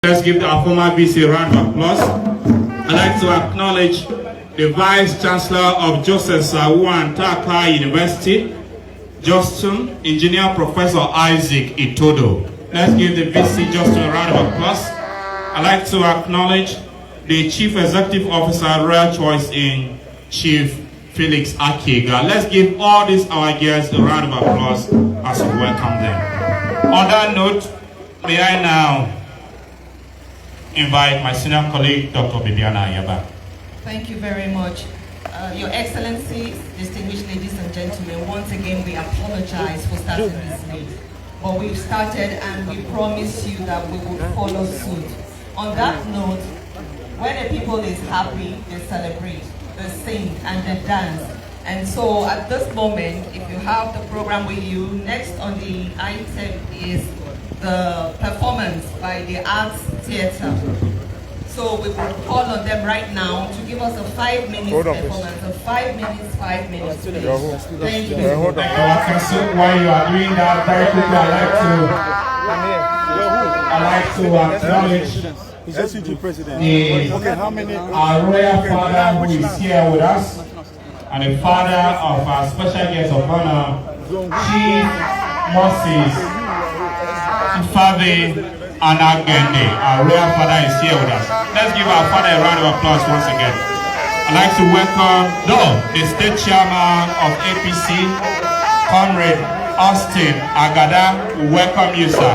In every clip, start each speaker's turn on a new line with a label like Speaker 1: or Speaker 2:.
Speaker 1: Let's give our former VC a round of applause. I'd like to acknowledge the Vice Chancellor of Joseph Sawan Taka University, Justin, Engineer Professor Isaac Itodo. Let's give the VC Justin a round of applause. I'd like to acknowledge the Chief Executive Officer, Royal Choice in Chief Felix Akiga. Let's give all these our guests a round of applause as we welcome them. On that note, may I now invite my senior colleague, Dr. Bibiana Ayaba.
Speaker 2: Thank you very much. Your Excellencies, distinguished ladies and gentlemen, once again we apologize for starting this late. But we've started and we promise you that we will follow suit. On that note, when the people is happy, they celebrate, they sing and they dance. And so at this moment, if you have the program with you, next on the item is the performance by the Arts Theatre. So we will call on them right now to give us a 5-minute performance. A 5 minutes, 5 minutes, please. Thank you.
Speaker 1: While you are doing that, very quickly, I'd like to acknowledge
Speaker 3: SCG President.
Speaker 1: Our royal father who is here with us, and the father of our special guest of honor, Chief Moses Ifave Anagende. Our royal father is here with us. Let's give our father a round of applause once again. I'd like to welcome the state chairman of APC, Comrade Austin Agada. We welcome you, sir.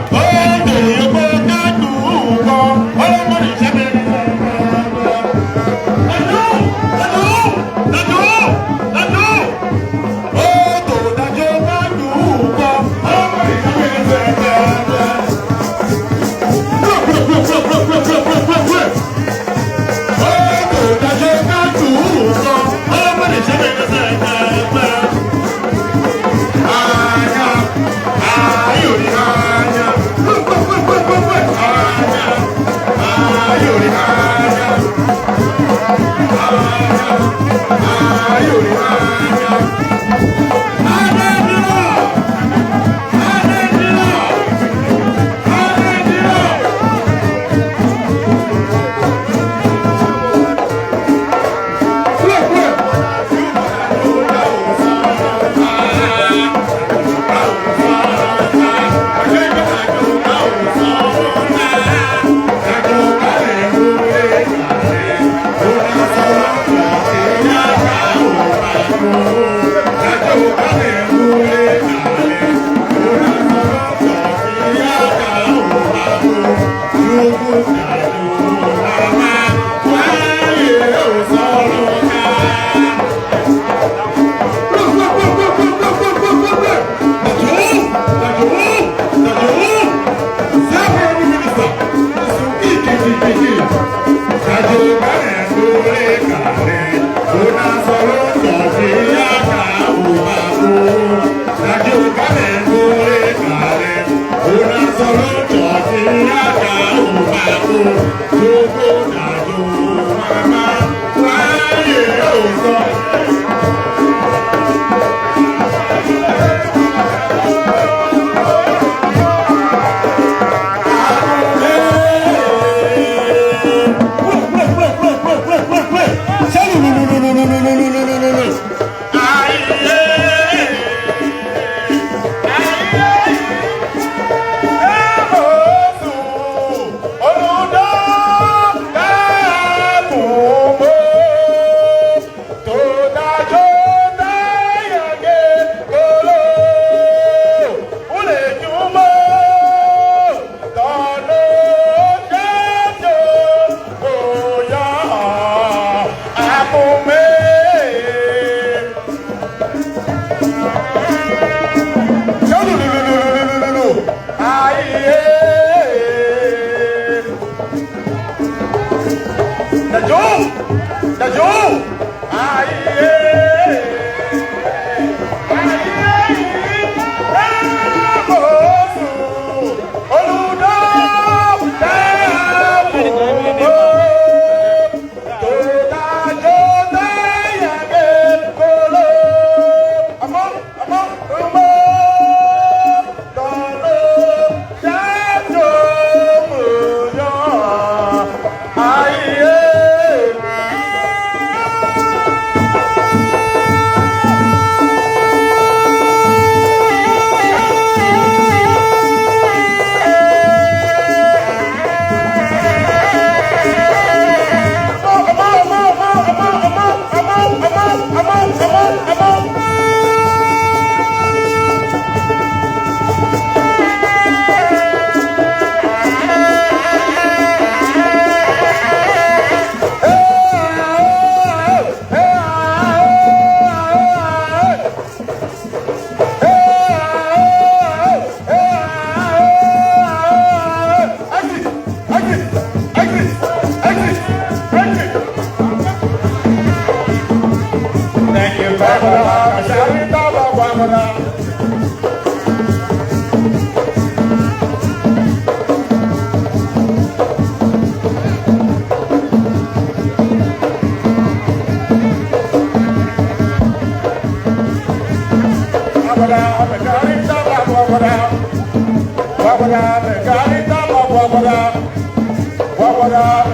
Speaker 2: for that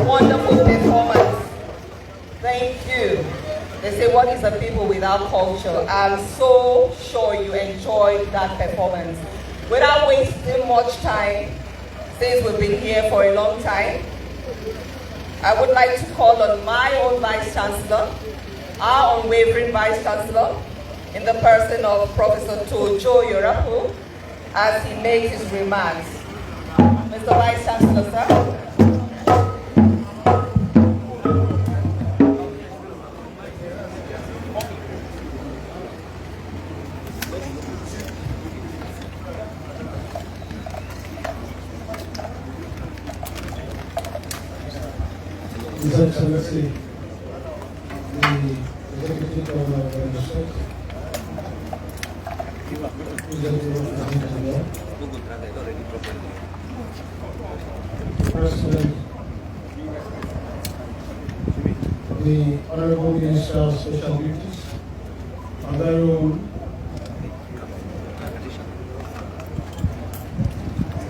Speaker 2: wonderful performance. Thank you. They say, what is a people without culture? I'm so sure you enjoyed that performance. Without wasting much time, since we've been here for a long time, I would like to call on my own Vice Chancellor, our unwavering Vice Chancellor, in the person of Professor Tojo Yorapu, as he makes his remarks. Mr. Vice Chancellor, sir.
Speaker 3: His Excellency, the Executive Governor of the State, President, the Honorable Minister of Special Duties, our very own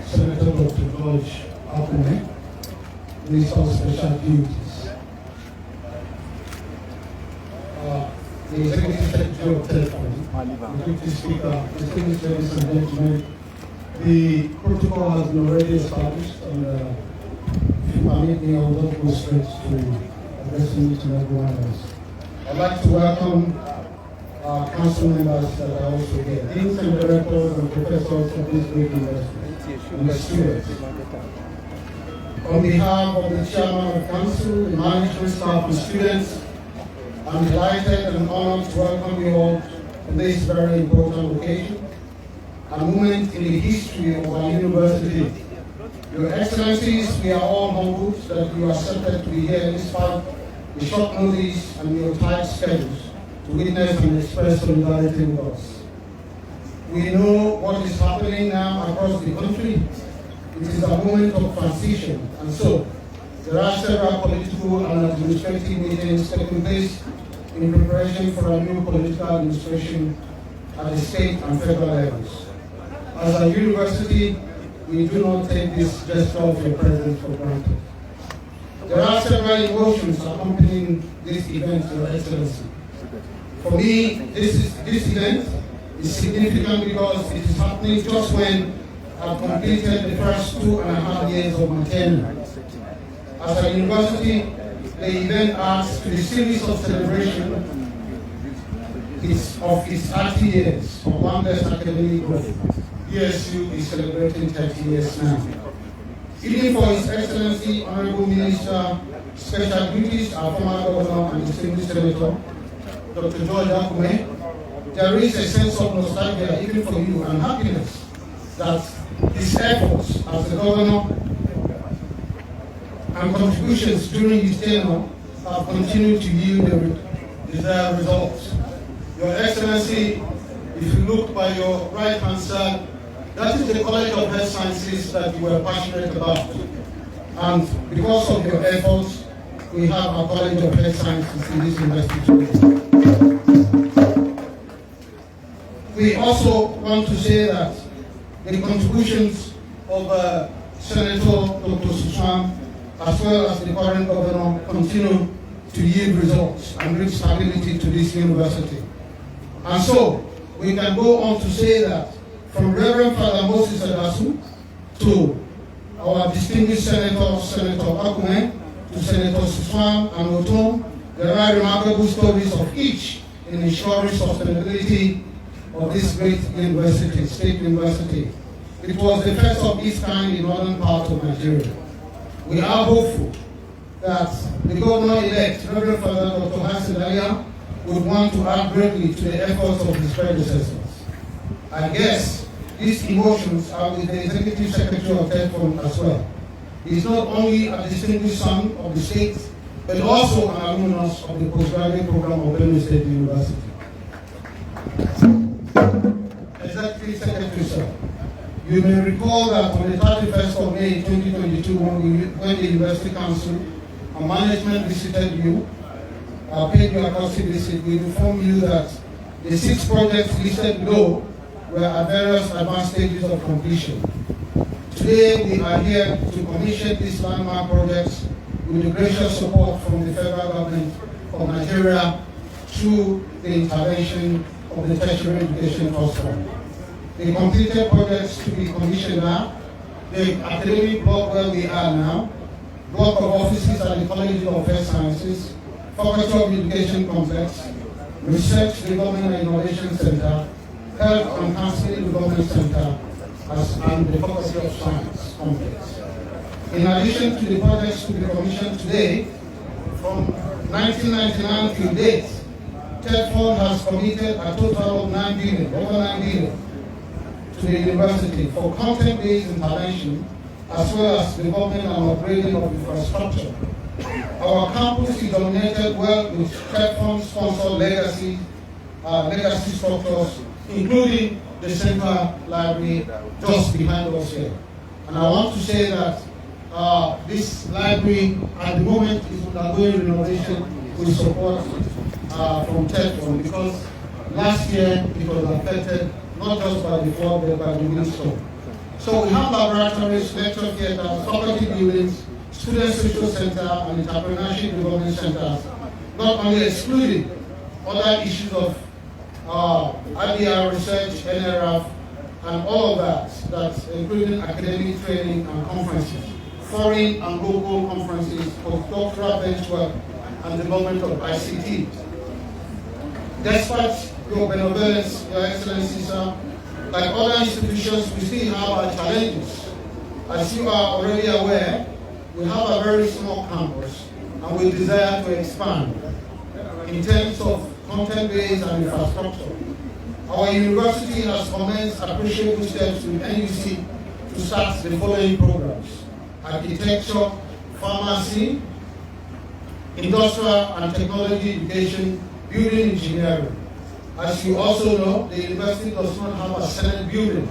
Speaker 3: Senator Dr. George Akume, Minister of Special Duties, the Executive Secretary of Telecom, the Deputy Speaker, distinguished ladies and gentlemen, the protocol has been already established, and if you permit me, I will not go straight to addressing each and everyone else. I'd like to welcome our council members that are also here, deans and directors and professors of this great university, and the students. On behalf of the Chairman of Council, the management staff, and students, I'm delighted and honored to welcome you all to this very important occasion, a moment in the history of our university. Your Excellencies, we are all humbled that you accepted to be here despite the short notice and your tight schedules to witness and express solidarity with us. We know what is happening now across the country. It is a moment of transition, and so there are several political and administrative meetings taking place in preparation for a new political administration at the state and federal levels. As a university, we do not take this gesture of your presence for granted. There are several emotions accompanying this event, Your Excellency. For me, this event is significant because it is happening just when I've completed the first 2.5 years of my tenure. As a university, the event adds to the series of celebration of its 30 years of boundless academic growth. ESU is celebrating 30 years now. Even for His Excellency, Honorable Minister, Special Duties, our former Governor and distinguished Senator, Dr. George Akume, there is a sense of nostalgia even for you and happiness that his efforts as the Governor and contributions during his tenure have continued to yield the desired results. Your Excellency, if you look by your right-hand side, that is the College of Health Sciences that you were passionate about. And because of your efforts, we have our College of Health Sciences in this university today. We also want to say that the contributions of Senator Dr. Suswan, as well as the current governor, continue to yield results and bring stability to this university. And so, we can go on to say that from Reverend Father Moses Adasu to our distinguished Senator, Senator Akume, to Senator Suswan and Otom, there are remarkable stories of each in ensuring sustainability of this great university, state university. It was the first of its kind in northern part of Nigeria. We are hopeful that the governor-elect, Reverend Father Dr. Hassan Daya, would want to add greatly to the efforts of his predecessors. I guess these emotions are with the Executive Secretary of TEDFON as well. He is not only a distinguished son of the state, but also an alumnus of the postgraduate program of Benue State University. Executive Secretary, sir, You may recall that on the 31st of May 2022, when the University Council and management visited you, paid you a courtesy visit, we informed you that the 6 projects listed below were at various advanced stages of completion. Today, we are here to commission these landmark projects with the gracious support from the federal government of Nigeria through the intervention of the Tertiary Education Trust Fund. The completed projects to be commissioned are the academic block where we are now, block of offices at the College of Health Sciences, Faculty of Education Complex, Research Development and Innovation Center, Health and Counseling Development Center, and the Faculty of Science Complex. In addition to the projects to be commissioned today, from 1999 to date, TED Fund has committed a total of $9 billion, over $9 billion, to the university for content-based intervention, as well as development and upgrading of infrastructure. Our campus is dominated well with TED Fund-sponsored legacy structures, including the Central Library just behind us here. And I want to say that this library, at the moment, is undergoing renovation with support from TED Fund, because last year it was affected not just by the flood, but by the windstorm. So we have laboratories, lecture theaters, faculty buildings, student social center, and entrepreneurship development centers, not only excluding other issues of IDR research, NRF, and all of that, including academic training and conferences, foreign and local conferences, postdoctoral bench work, and development of ICT. Despite your benevolence, Your Excellency, sir, like other institutions, we still have our challenges. As you are already aware, we have a very small campus, and we desire to expand in terms of content-based and infrastructure. Our university has commenced appreciable steps with NUC to start the following programs: architecture, pharmacy, industrial and technology education, building engineering. As you also know, the university does not have a Senate building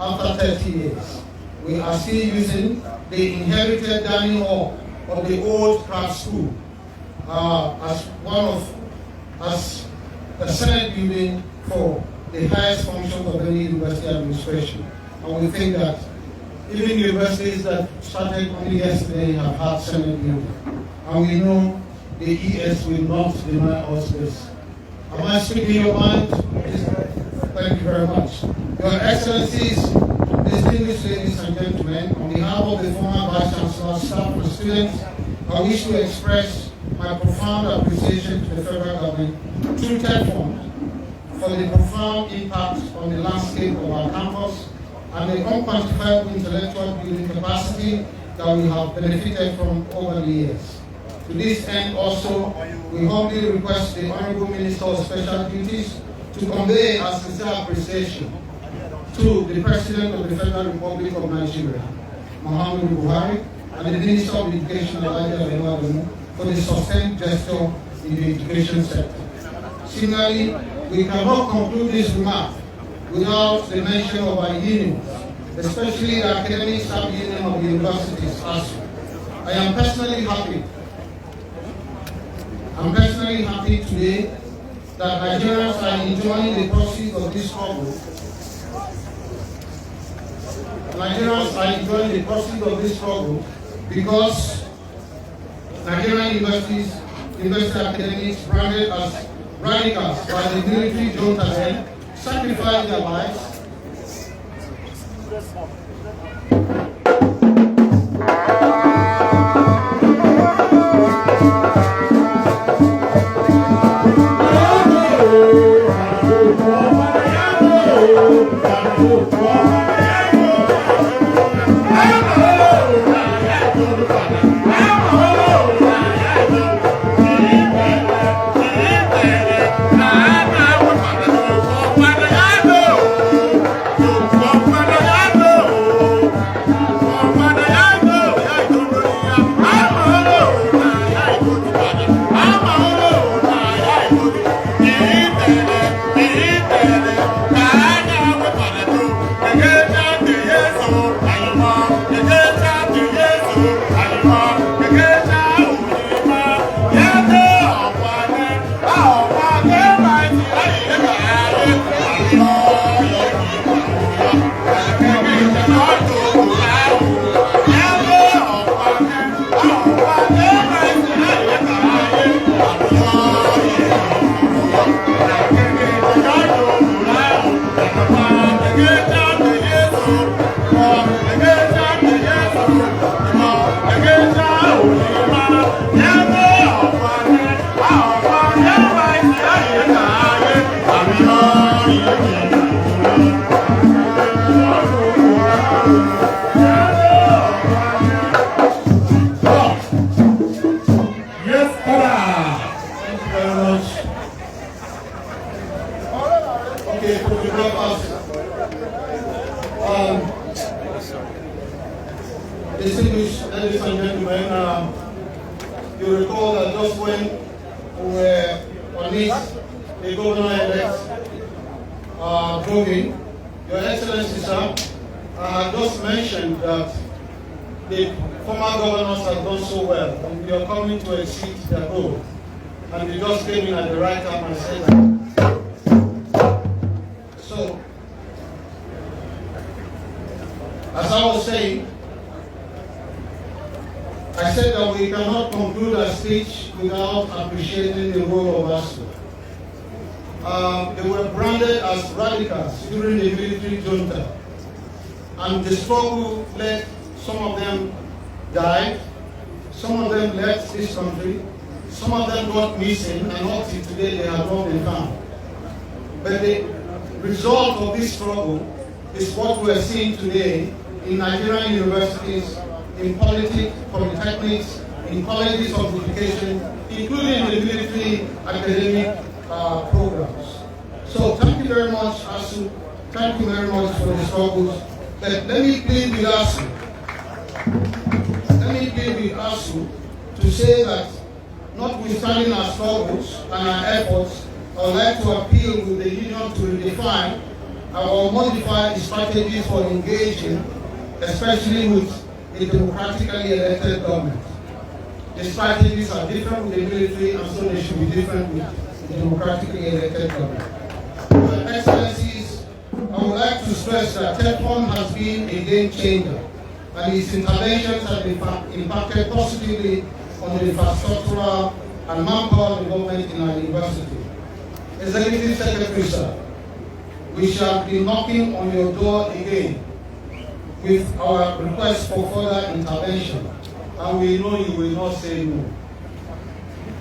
Speaker 3: after 30 years. We are still using the inherited dining hall of the old craft school as a Senate building for the highest functions of any university administration. And we think that even universities that started only yesterday have had Senate building. And we know the ES will not deny us this. Am I speaking your mind? Thank you very much. Your Excellencies, distinguished ladies and gentlemen, on behalf of the former Vice Chancellor, staff, and students, I wish to express my profound appreciation to the federal government through TED Fund for the profound impact on the landscape of our campus and the unquantifiable intellectual building capacity that we have benefited from over the years. To this end also, we humbly request the Honorable Minister of Special Duties to convey our sincere appreciation to the President of the Federal Republic of Nigeria, Muhammadu Buhari, and the Minister of Education, Elijah Adamu, for the sustained gesture in the education sector. Similarly, we cannot conclude this remark without the mention of our unions, especially the Academic Staff Union of the Universities, ASU. I am personally happy today that Nigerians are enjoying the proceeds of this struggle. Nigerians are enjoying the proceeds of this struggle because Nigerian university academics branded as radicals by the military junta sacrificed their lives Distinguished ladies and gentlemen, you recall that just when we were on this, the governor-elect voting, Your Excellency, sir, just mentioned that the former governors have done so well, and we are coming to exceed their goal. And they just came in at the right time and said that. So, as I was saying, I said that we cannot conclude a speech without appreciating the role of ASU. They were branded as radicals during the military junta, and the struggle led some of them died, some of them left this country, some of them got missing, and up to today they have not been found. But the result of this struggle is what we are seeing today in Nigerian universities, in politics, polytechnics, in colleges of education, including the military academic programs. So thank you very much, ASU. Thank you very much for the struggles. But let me plead with ASU. Let me plead with ASU to say that, notwithstanding our struggles and our efforts, I would like to appeal with the union to redefine or modify the strategies for engaging, especially with a democratically elected government. The strategies are different with the military, and so they should be different with the democratically elected government. Your Excellencies, I would like to stress that TEPCON has been a game changer, and its interventions have impacted positively on the infrastructural and manpower development in our university. Executive Secretary, sir, we shall be knocking on your door again with our request for further intervention, and we know you will not say no.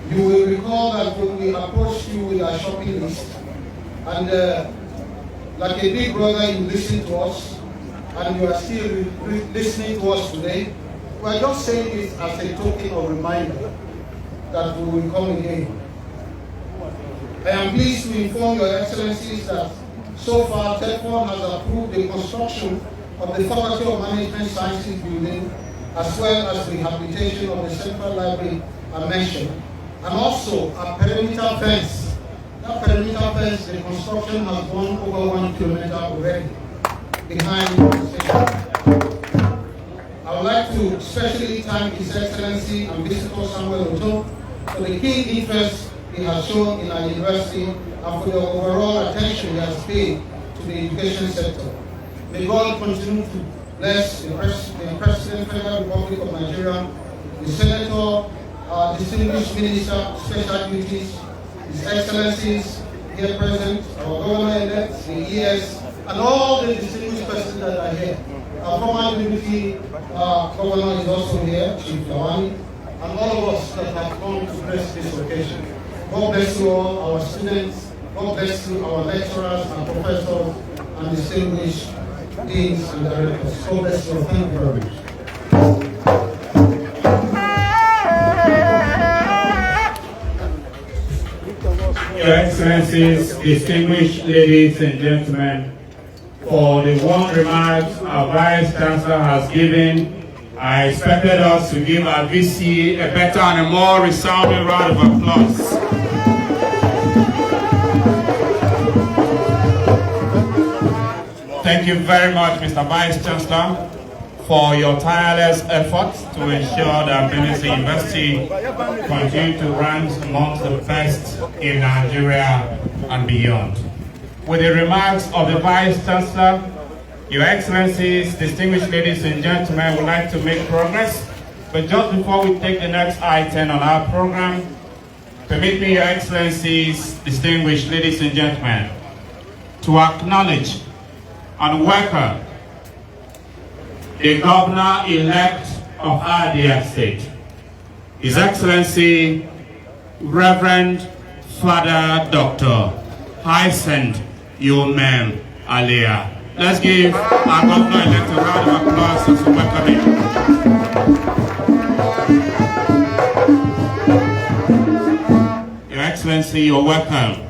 Speaker 3: You will recall that when we approached you with our shopping list, and like a big brother, you listened to us, and you are still listening to us today. We are just saying it as a token of reminder that we will come again. I am pleased to inform Your Excellencies that so far TEPCON has approved the construction of the Faculty of Management Sciences building, as well as rehabilitation of the Central Library I mentioned, and also a perimeter fence. That perimeter fence, the construction has gone over 1 kilometer already behind the station. I would like to especially thank His Excellency and Visitor Samuel Oto for the keen interest he has shown in our university and for the overall attention he has paid to the education sector. May God continue to bless the President, Federal Republic of Nigeria, the Senator, our distinguished Minister, Special Duties, His Excellencies here present, our Governor-elect, the ES, and all the distinguished persons that are here. Our former Unity Governor is also here, Chief Lawani, and all of us that have come to bless this occasion. God bless you all, our students. God bless you, our lecturers and professors and distinguished deans and directors. God bless you. Thank you very much.
Speaker 1: Your Excellencies, distinguished ladies and gentlemen, for the warm remarks our Vice Chancellor has given, I expected us to give our VC a better and a more resounding round of applause. Thank you very much, Mr. Vice Chancellor, for your tireless efforts to ensure that Benin State University continue to rank amongst the best in Nigeria and beyond. With the remarks of the Vice Chancellor, Your Excellencies, distinguished ladies and gentlemen, would like to make progress. But just before we take the next item on our program, permit me, Your Excellencies, distinguished ladies and gentlemen, to acknowledge and welcome the Governor-elect of Abia State, His Excellency, Reverend Father Dr. Hyacinth Umem Alia. Let's give our Governor-elect a round of applause as we welcome him. Your Excellency, you're welcome.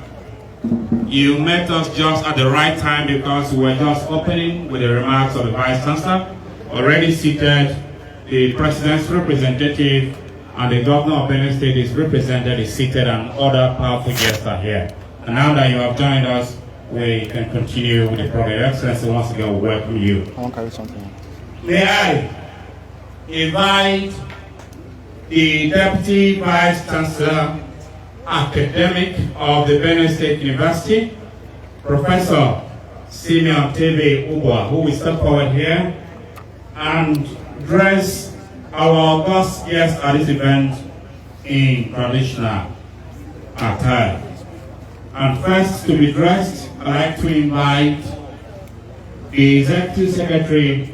Speaker 1: You met us just at the right time because we were just opening with the remarks of the Vice Chancellor. Already seated, the President's representative and the Governor of Benin State is represented, is seated, and other powerful guests are here. And now that you have joined us, we can continue with the program. Your Excellency, once again, we welcome you.
Speaker 4: I want to carry something.
Speaker 1: May I invite the Deputy Vice Chancellor, Academic of the Benin State University, Professor Simeon Tebe Ubwa, who will step forward here and dress our august guests at this event in traditional attire. And first to be dressed, I'd like to invite the Executive Secretary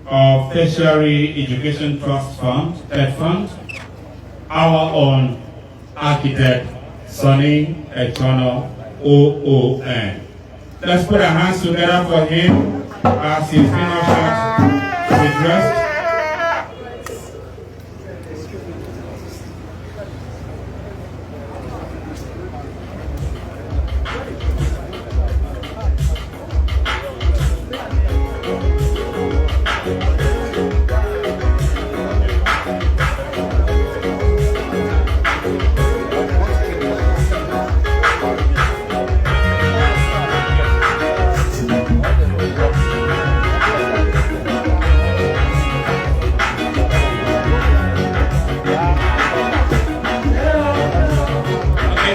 Speaker 1: of Tertiary Education Trust Fund, TED Fund, our own Architect Sonny Echono OON. Let's put our hands together for him as he's been ushered to be dressed.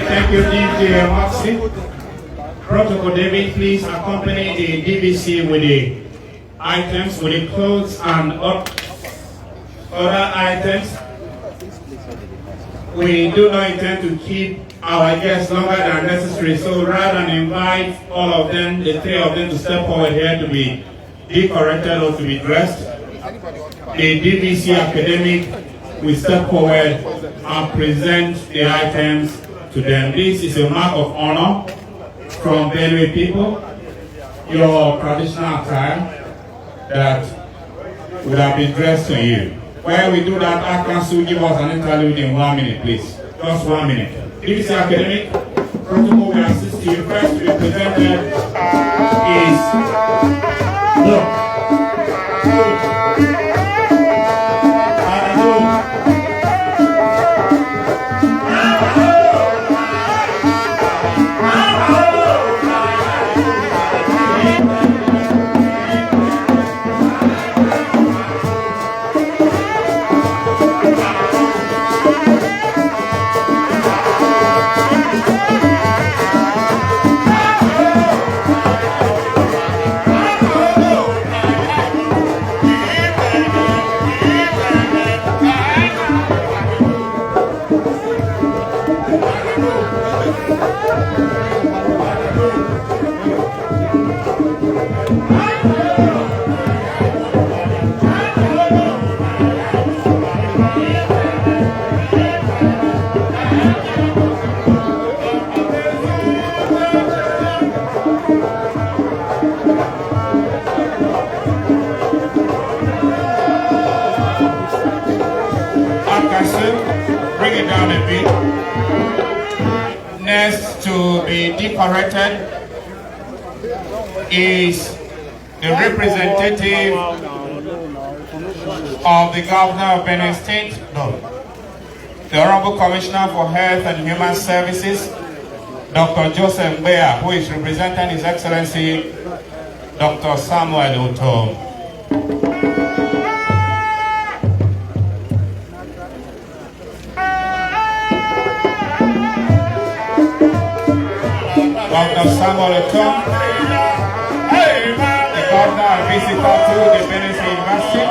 Speaker 1: Thank you, DJ Maxi. Protocol David, please accompany the DVC with the items, with the clothes and other items. We do not intend to keep our guests longer than necessary, so rather than invite all of them, the three of them, to step forward here to be decorated or to be dressed, the DVC academic will step forward and present the items to them. This is a mark of honor from Benue people, your traditional attire that would have been dressed to you. While we do that, our council give us an interlude in 1 minute, please. Just 1 minute. DVC academic protocol will assist you. First to be presented is look. Bring it down a bit. Next to be decorated is the representative of the Governor of Benin State, the Honorable Commissioner for Health and Human Services, Dr. Joseph Mbea, who is representing His Excellency Dr. Samuel Otom. Dr. Samuel Etom, the governor and visitor to the Benin University.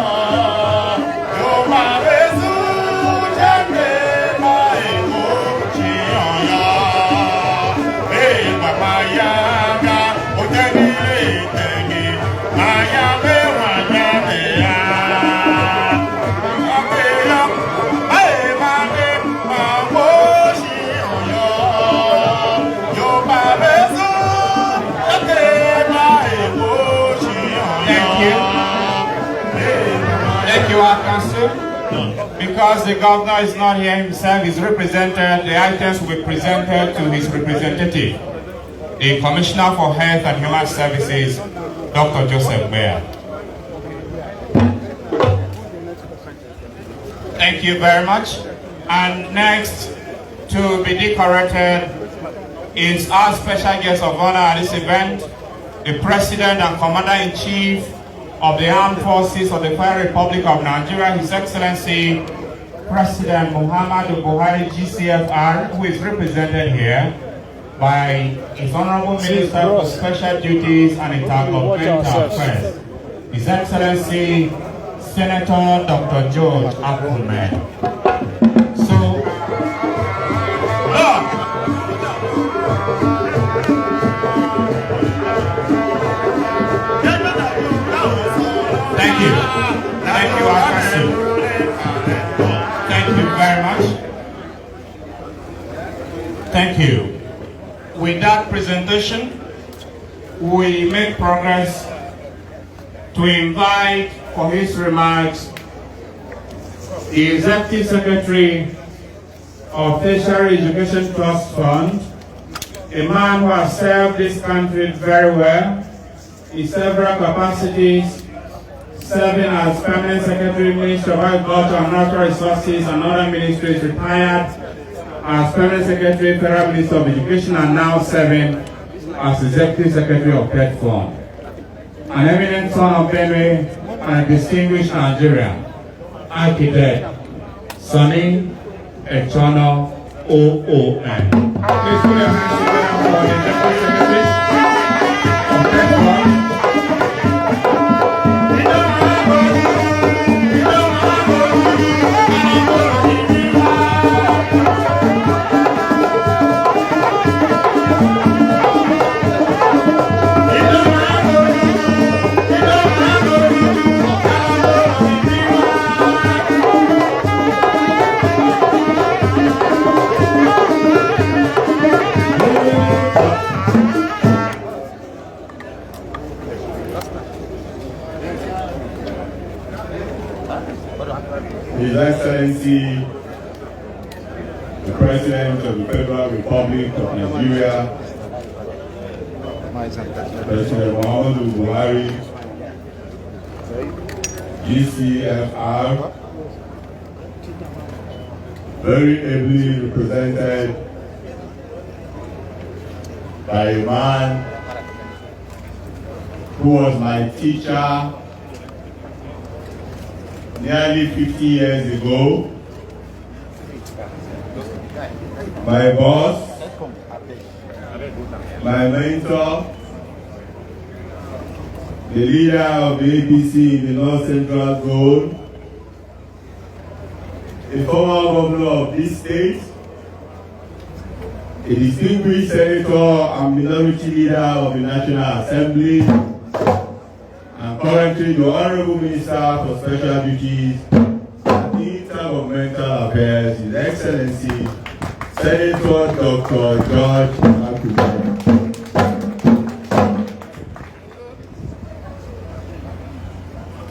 Speaker 1: Thank you, our council. Because the governor is not here himself, he's represented, the items will be presented to his representative, the Commissioner for Health and Human Services, Dr. Joseph Bear. Thank you very much. And next to be decorated is our special guest of honor at this event, the President and Commander-in-Chief of the Armed Forces of the Federal Republic of Nigeria, His Excellency President Muhammadu Buhari, GCFR, who is represented here by His Honorable Minister for Special Duties and Intergovernmental Affairs, His Excellency Senator Dr. George Akume. Thank you. Thank you, Akasu. Thank you very much. Thank you. With that presentation, we make progress to invite for his remarks the Executive Secretary of Tertiary Education Trust Fund, a man who has served this country very well in several capacities, serving as Permanent Secretary, Minister of Agriculture and Natural Resources and other ministries, retired as Permanent Secretary, Federal Minister of Education, and now serving as Executive Secretary of Pet Fund. An eminent son of Benue and a distinguished Nigerian, architect, Sonny Echono OON. Please put your hands together for the Executive Secretary of Pet Fund.
Speaker 4: His Excellency, the President of the Federal Republic of Nigeria, President Muhammadu Buhari, GCFR, very ably represented by a man who was my teacher nearly 50 years ago, my boss, my mentor, the leader of the APC in the North Central Zone, a former governor of this state, a distinguished senator and minority leader of the National Assembly, and currently the Honorable Minister for Special Duties and Intergovernmental Affairs, His Excellency Senator Dr. George Akume.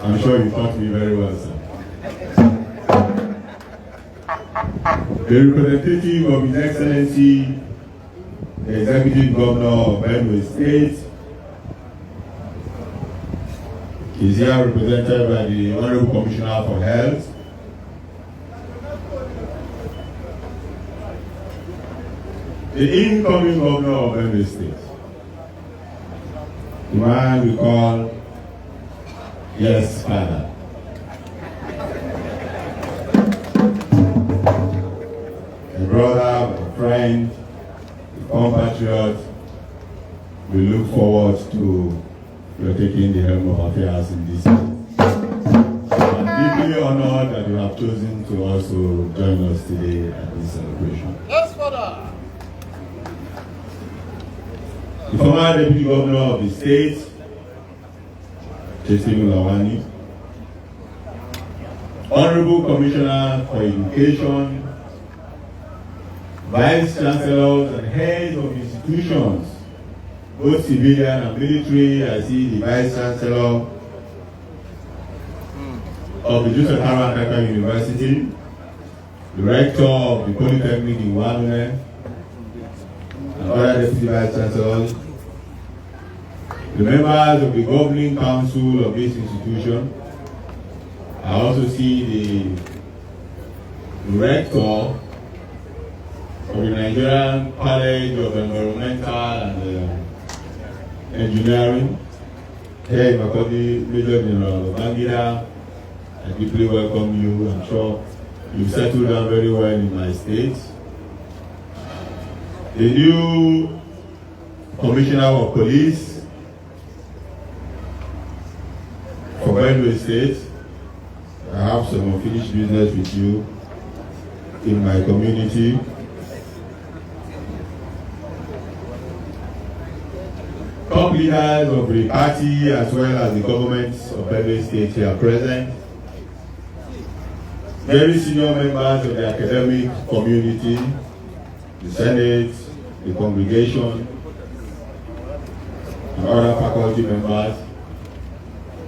Speaker 4: I'm sure you taught me very well, sir. The representative of His Excellency, the Executive Governor of Benue State, is here represented by the Honorable Commissioner for Health, the incoming Governor of Benue State, the man we call Yes Father, a brother, a friend, a compatriot, look forward to your taking the helm of affairs in this state. I'm deeply honored that you have chosen to also join us today at this celebration.
Speaker 5: Yes, Father.
Speaker 4: The former Deputy Governor of the state, Teslim Lawani, Honorable Commissioner for Education, Vice Chancellors and heads of institutions, both civilian and military. I see the Vice Chancellor of the Joseph Harvard American University, the Rector of the Polytechnic in Wanune, and other Deputy Vice Chancellors, the members of the Governing Council of this institution. I also see the Rector of the Nigerian College of Environmental and Engineering, here Makodi Major General Babangida. I deeply welcome you. I'm sure you've settled down very well in my state. The new Commissioner of Police for Benue State. I have some unfinished business with you in my community. Top leaders of the party as well as the governments of Benue State here present. Very senior members of the academic community, the Senate, the congregation, and other faculty members.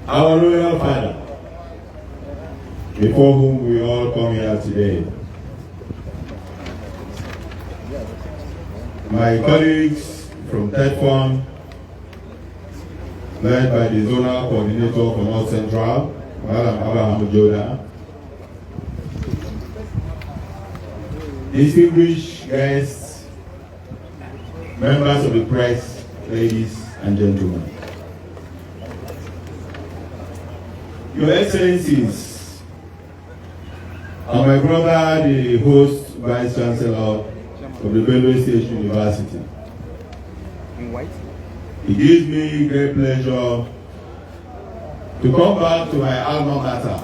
Speaker 4: Our Royal Father, before whom we all come here today. My colleagues from TEDFON, led by the Zonal Coordinator for North Central, Madam Abraham Joda. Distinguished guests, members of the press, ladies and gentlemen. Your Excellencies, and my brother, the host Vice Chancellor of the Benue State University. It gives me great pleasure to come back to my alma mater.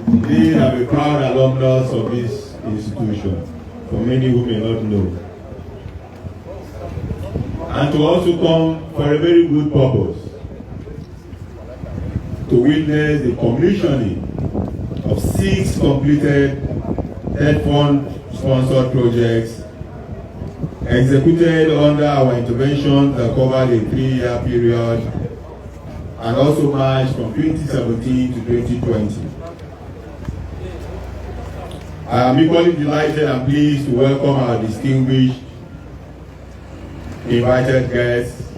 Speaker 4: Indeed, I'm a proud alumnus of this institution, for many who may not know. And to also come for a very good purpose, to witness the commissioning of 6 completed TEDFON-sponsored projects executed under our interventions that covered a 3-year period and also marched from 2017 to 2020. I am equally delighted and pleased to welcome our distinguished invited guests,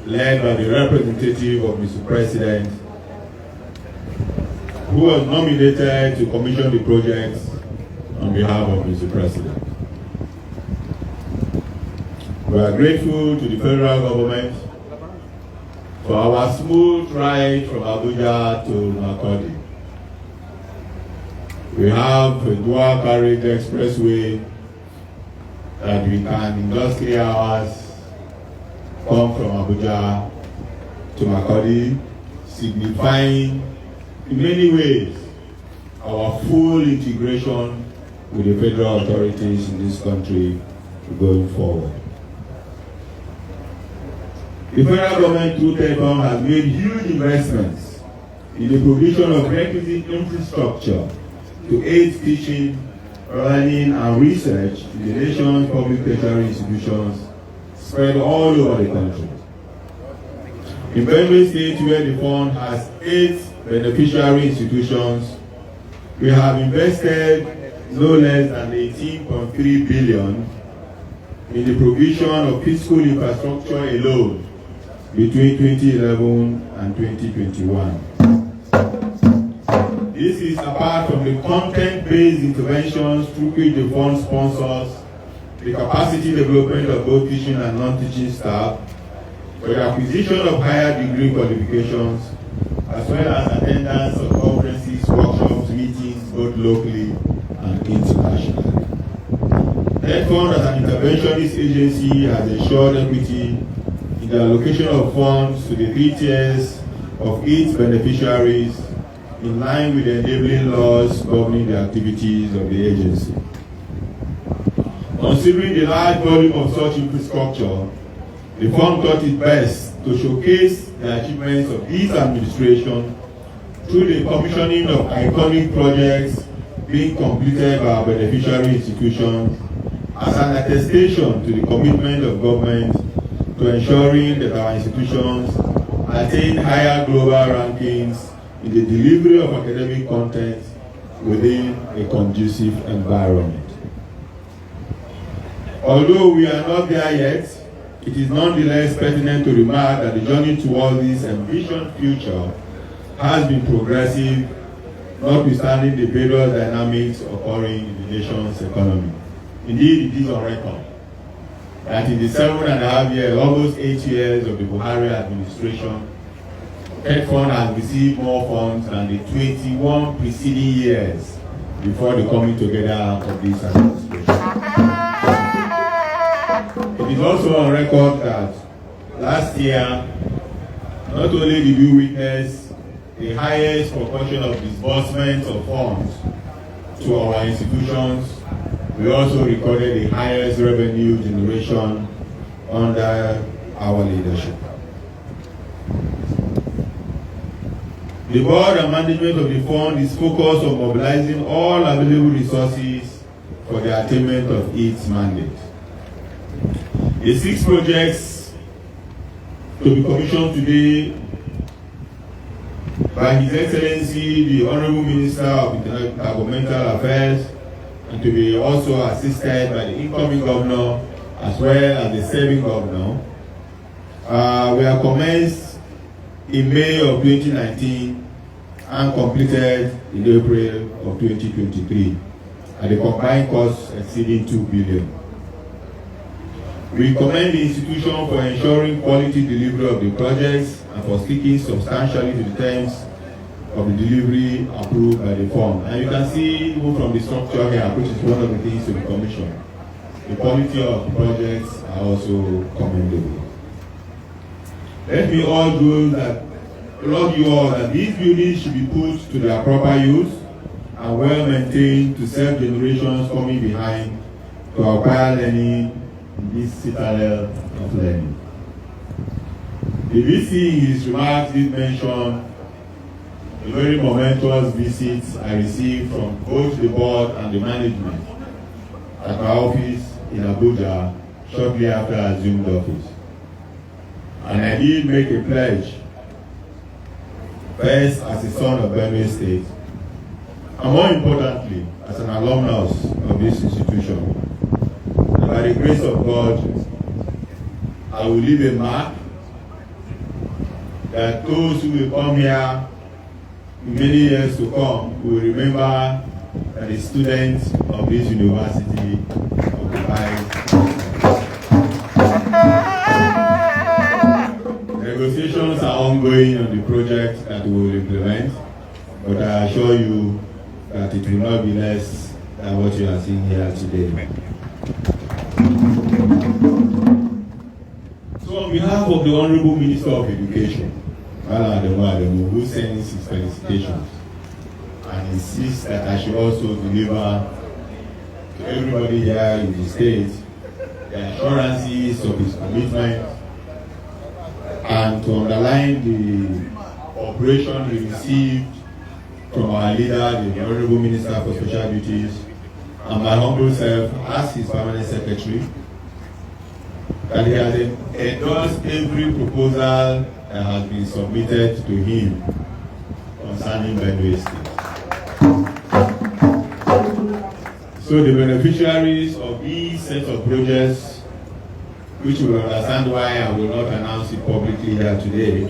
Speaker 4: led by the representative of Mr. President, who was nominated to commission the projects on behalf of Mr. President. We are grateful to the federal government for our smooth ride from Abuja to Makurdi. We have a dual carriage expressway that we can in just 3 hours come from Abuja to Makurdi, signifying in many ways our full integration with the federal authorities in this country going forward. The federal government through TEDFON has made huge investments in the provision of requisite infrastructure to aid teaching, learning, and research in the nation's public tertiary institutions spread all over the country. In Benue State, where the fund has 8 beneficiary institutions, we have invested no less than 18.3 billion in the provision of physical infrastructure alone between 2011 and 2021. This is apart from the content-based interventions through which the fund sponsors the capacity development of both teaching and non-teaching staff, for the acquisition of higher degree qualifications, as well as attendance of conferences, workshops, meetings, both locally and internationally. TETFund as an interventionist agency has ensured equity in the allocation of funds to the 3 tiers of its beneficiaries in line with the enabling laws governing the activities of the agency. Considering the large volume of such infrastructure, the fund thought it best to showcase the achievements of this administration through the commissioning of iconic projects being completed by our beneficiary institutions as an attestation to the commitment of government to ensuring that our institutions attain higher global rankings in the delivery of academic content within a conducive environment. Although we are not there yet, it is nonetheless pertinent to remark that the journey towards this envisioned future has been progressive, notwithstanding the various dynamics occurring in the nation's economy. Indeed, it is on record that in the 7.5 years, almost 8 years of the Buhari administration, TETFund has received more funds than the 21 preceding years before the coming together of this administration. It is also on record that last year, not only did we witness the highest proportion of disbursements of funds to our institutions, we also recorded the highest revenue generation under our leadership. The board and management of the fund is focused on mobilizing all available resources for the attainment of its mandate. The 6 projects to be commissioned today by His Excellency, the Honorable Minister of Intergovernmental Affairs, and to be also assisted by the incoming governor as well as the serving governor, were commenced in May of 2019 and completed in April of 2023 at a combined cost exceeding 2 billion. We commend the institution for ensuring quality delivery of the projects and for sticking substantially to the terms of the delivery approved by the fund. And you can see even from the structure here, which is one of the things to be commissioned, the quality of the projects are also commendable. Let me urge you all that these buildings should be put to their proper use and well maintained to serve generations coming behind to acquire learning in this citadel of learning. The VC in his remarks did mention a very momentous visit I received from both the board and the management at my office in Abuja shortly after I assumed office. And I did make a pledge, first as a son of Benue State, and more importantly, as an alumnus of this institution. By the grace of God, I will leave a mark that those who will come here in many years to come will remember that the students of this university occupied. Negotiations are ongoing on the project that we will implement, but I assure you that it will not be less than what you are seeing here today. So on behalf of the Honorable Minister of Education, who sends his felicitations and insists that I should also deliver to everybody here in the state the assurances of his commitment and to underline the operation he received from our leader, the Honorable Minister for Special Duties, and my humble self as his permanent secretary, that he has endorsed every proposal that has been submitted to him concerning Benue State. So the beneficiaries of these sets of projects, which will understand why I will not announce it publicly here today,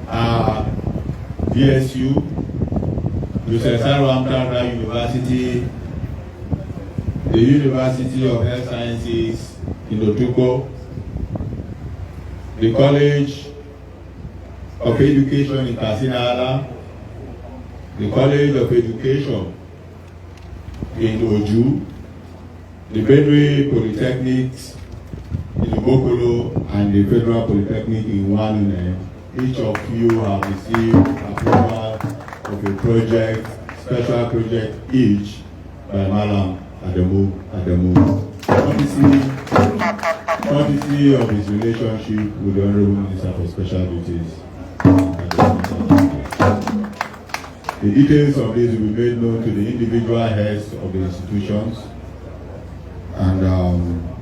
Speaker 4: are DSU, Joseph Sarwamtara University, the University of Health Sciences in Otukpo, the College of Education in Katsina, the College of Education in Oju, the Benue Polytechnics in Bokolo and the Federal Polytechnic in Wanune, each of you have received approval of a project, special project each by Malam Adamu. Courtesy of his relationship with the Honorable Minister for Special Duties. The details of this will be made known to the individual heads of the institutions, and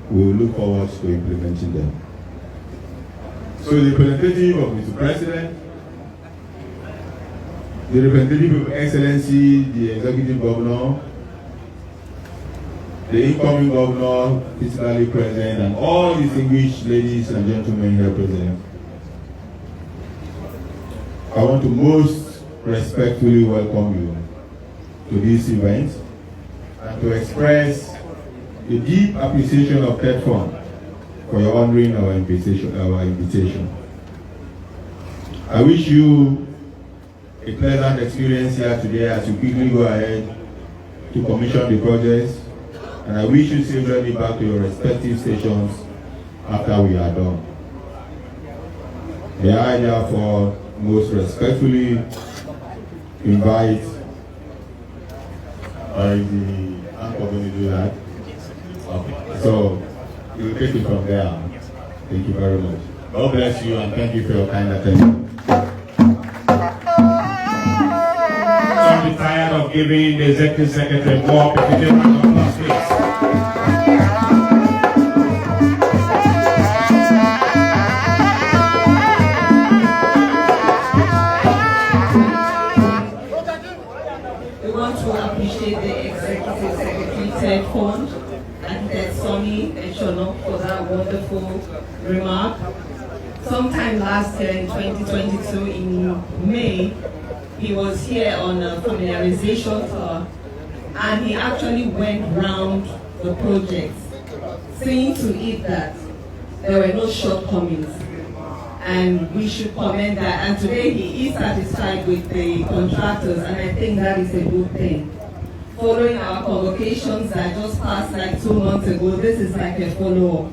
Speaker 4: we will look forward to implementing them. So the representative of Mr. President, the representative of Excellency, the Executive Governor, the incoming governor, physically present, and all distinguished ladies and gentlemen here present, I want to most respectfully welcome you to this event and to express the deep appreciation of TETFund for your honoring our invitation. I wish you a pleasant experience here today as you quickly go ahead to commission the projects, and I wish you safe journey back to your respective stations after we are done. May I therefore most respectfully invite the anchor going to do that. Okay. So we'll take it from there. Thank you very much. God bless you and thank you for your kind attention.
Speaker 1: Don't be tired of giving the Executive Secretary more petition on the space.
Speaker 2: We want to appreciate the Executive Secretary TETFund and Sonny Echono for that wonderful remark. Sometime last year in 2022 in May, he was here on a familiarization tour, and he actually went round the projects, seeing to it that there were no shortcomings, and we should commend that. And today he is satisfied with the contractors, and I think that is a good thing. Following our convocations that just passed like 2 months ago, this is like a follow-up.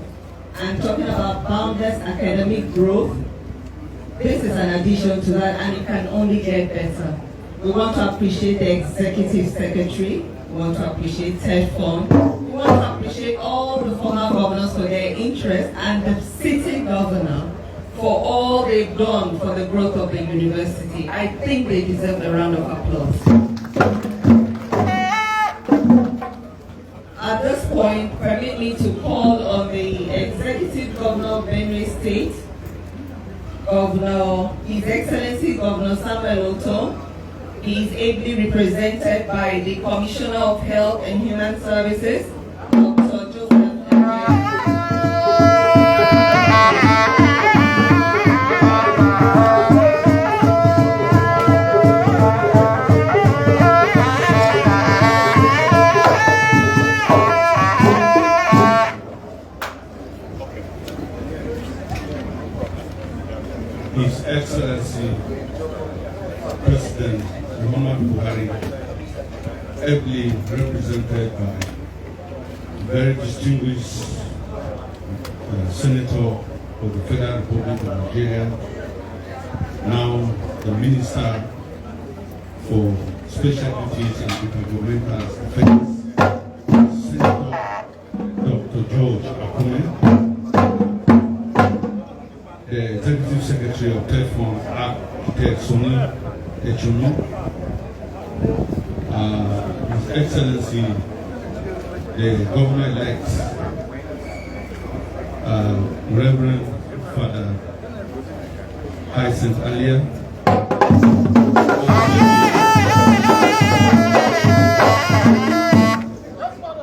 Speaker 2: And talking about boundless academic growth, this is an addition to that, and it can only get better. We want to appreciate the Executive Secretary, we want to appreciate TETFund, we want to appreciate all the former governors for their interest, and the sitting governor for all they've done for the growth of the university. I think they deserve a round of applause. At this point, permit me to call on the Executive Governor of Benue State, His Excellency Governor Samuel Otom. He is ably represented by the Commissioner of Health and Human Services, Dr. Joseph
Speaker 5: His Excellency President Muhammadu Buhari, ably represented by very distinguished Senator of the Federal Republic of Nigeria, now the Minister for Special Duties and Intergovernmental Affairs, Senator Dr. George Akume, the Executive Secretary of TETFund, Architect Sonny Echono, His Excellency, the Governor-elect, Reverend Father Hyacinth Alia,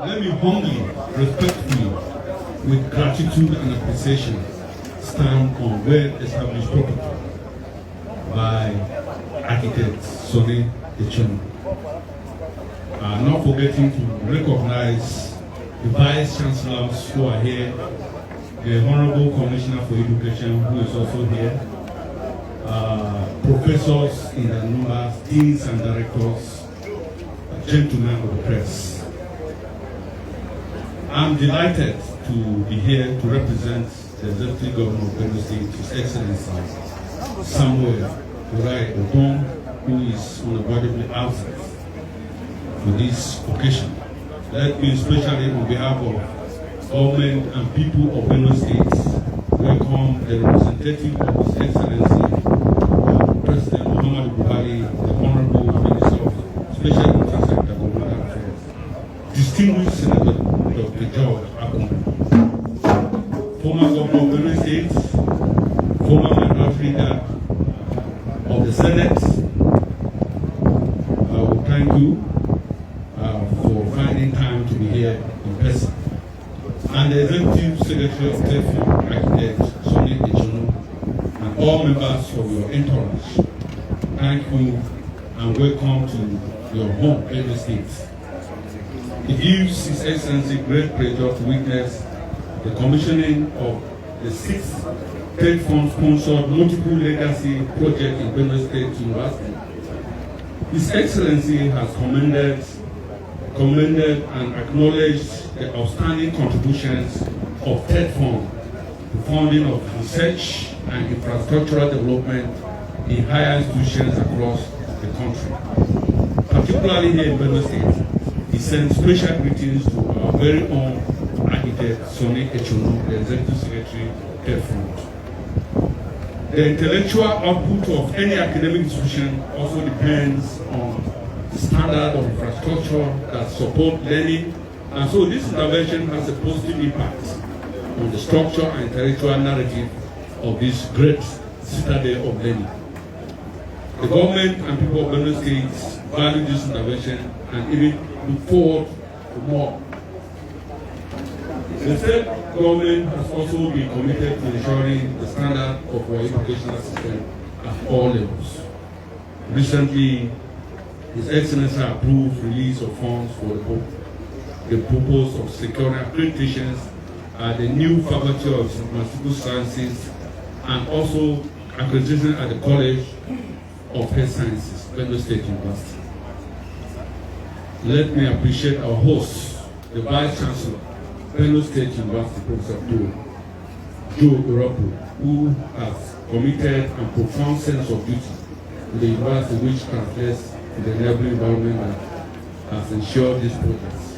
Speaker 5: let me humbly, respectfully, with gratitude and appreciation, stand on well-established property by Architect Sonny Echono. Not forgetting to recognize the Vice Chancellors who are here, the Honorable Commissioner for Education who is also here, professors in the numbers, deans and directors, gentlemen of the press. I'm delighted to be here to represent the Deputy Governor of Benue State, His Excellency Samuel Urai Odom, who is unavoidably absent for this occasion. Let me, especially on behalf of government and people of Benue State, welcome the representative of His Excellency President Muhammadu Buhari, the Honorable Minister of Special Duties and Governmental Affairs, distinguished Senator Dr. George Akun, former Governor of Benue State, former Minority Leader of the Senate. I will thank you for finding time to be here in person. And the Executive Secretary of TEFON, Architect Sonny Echono, and all members of your entourage, thank you and welcome to your home, Benue State. It gives His Excellency great pleasure to witness the commissioning of the 6th TEFON-sponsored multiple legacy project in Benue State University. His Excellency has commended and acknowledged the outstanding contributions of TEFON to funding of research and infrastructural development in higher institutions across the country. Particularly here in Benue State, he sends special greetings to our very own architect Sonny Echono, the Executive Secretary of TEFON. The intellectual output of any academic institution also depends on the standard of infrastructure that support learning, and so this intervention has a positive impact on the structure and intellectual narrative of this great citadel of learning. The government and people of Benue State value this intervention and even look forward to more. The state government has also been committed to ensuring the standard of our educational system at all levels. Recently, His Excellency approved release of funds for the purpose of securing accreditations at the new Faculty of Pharmaceutical Sciences and also accreditation at the College of Health Sciences, Benue State University. Let me appreciate our host, the Vice Chancellor, Benue State University, Professor Joe Urapu, who has committed a profound sense of duty to the university, which translates to the enabling environment that has ensured these projects.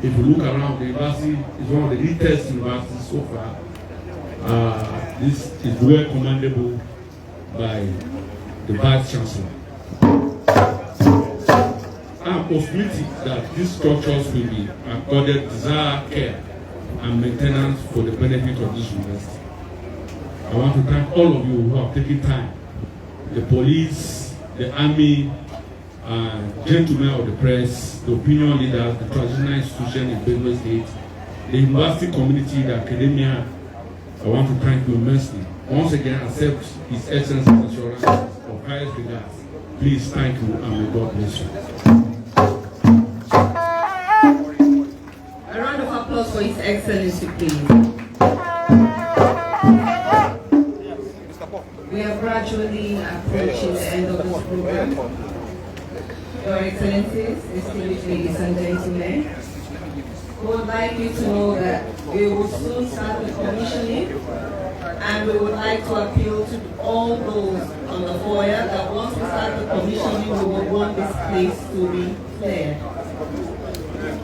Speaker 5: If you look around, the university is one of the neatest universities so far. This is well commendable by the Vice Chancellor. I am optimistic that these structures will be accorded desired care and maintenance for the benefit of this university. I want to thank all of you who have taken time, the police, the army, gentlemen of the press, the opinion leaders, the traditional institution in Benue State, the university community, the academia. I want to thank you immensely. Once again, accept His Excellency's assurance of highest regards. Please thank you and may God bless you.
Speaker 2: A round of applause for His Excellency, please. We are gradually approaching the end of this program. Your Excellencies, distinguished ladies and gentlemen, we would like you to know that we will soon start the commissioning, and we would like to appeal to all those on the foyer that once we start the commissioning, we will want this place to be cleared.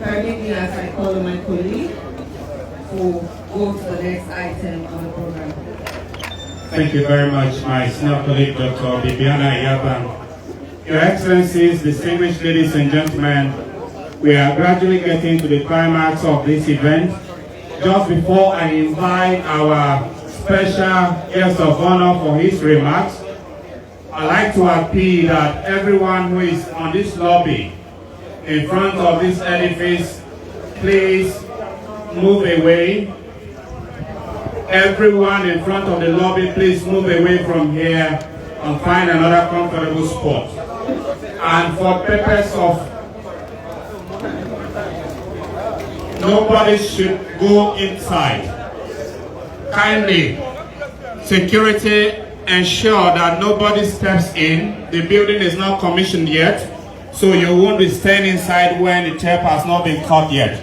Speaker 2: Permit me as I call on my colleague to go to the next item on the program.
Speaker 1: Thank you very much, my senior colleague, Dr. Bibiana Yaban. Your Excellencies, distinguished ladies and gentlemen, we are gradually getting to the climax of this event. Just before I invite our special guest of honor for his remarks, I'd like to appeal that everyone who is on this lobby in front of this edifice, please move away. Everyone in front of the lobby, please move away from here and find another comfortable spot. And for purpose of nobody should go inside. Kindly, security, ensure that nobody steps in. The building is not commissioned yet, so you won't be staying inside when the tape has not been cut yet.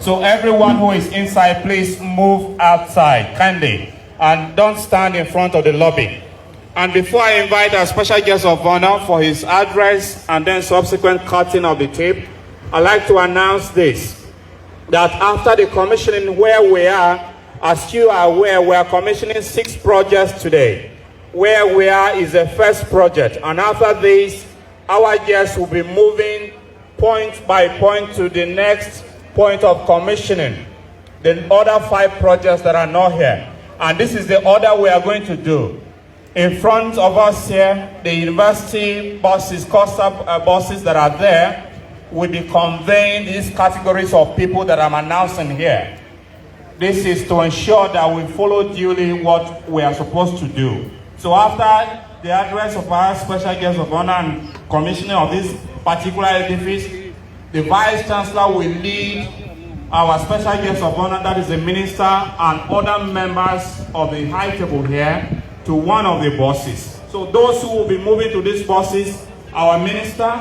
Speaker 1: So everyone who is inside, please move outside, kindly, and don't stand in front of the lobby. And before I invite our special guest of honor for his address and then subsequent cutting of the tape, I'd like to announce this, that after the commissioning where we are, as you are aware, we are commissioning 6 projects today. Where we are is the first project, and after this, our guests will be moving point by point to the next point of commissioning, the other 5 projects that are not here. And this is the order we are going to do. In front of us here, the university buses, coastal buses that are there, will be conveying these categories of people that I'm announcing here. This is to ensure that we follow duly what we are supposed to do. So after the address of our special guest of honor and commissioning of this particular edifice, the Vice Chancellor will lead our special guest of honor, that is the minister and other members of the high table here, to one of the buses. So those who will be moving to these buses, our minister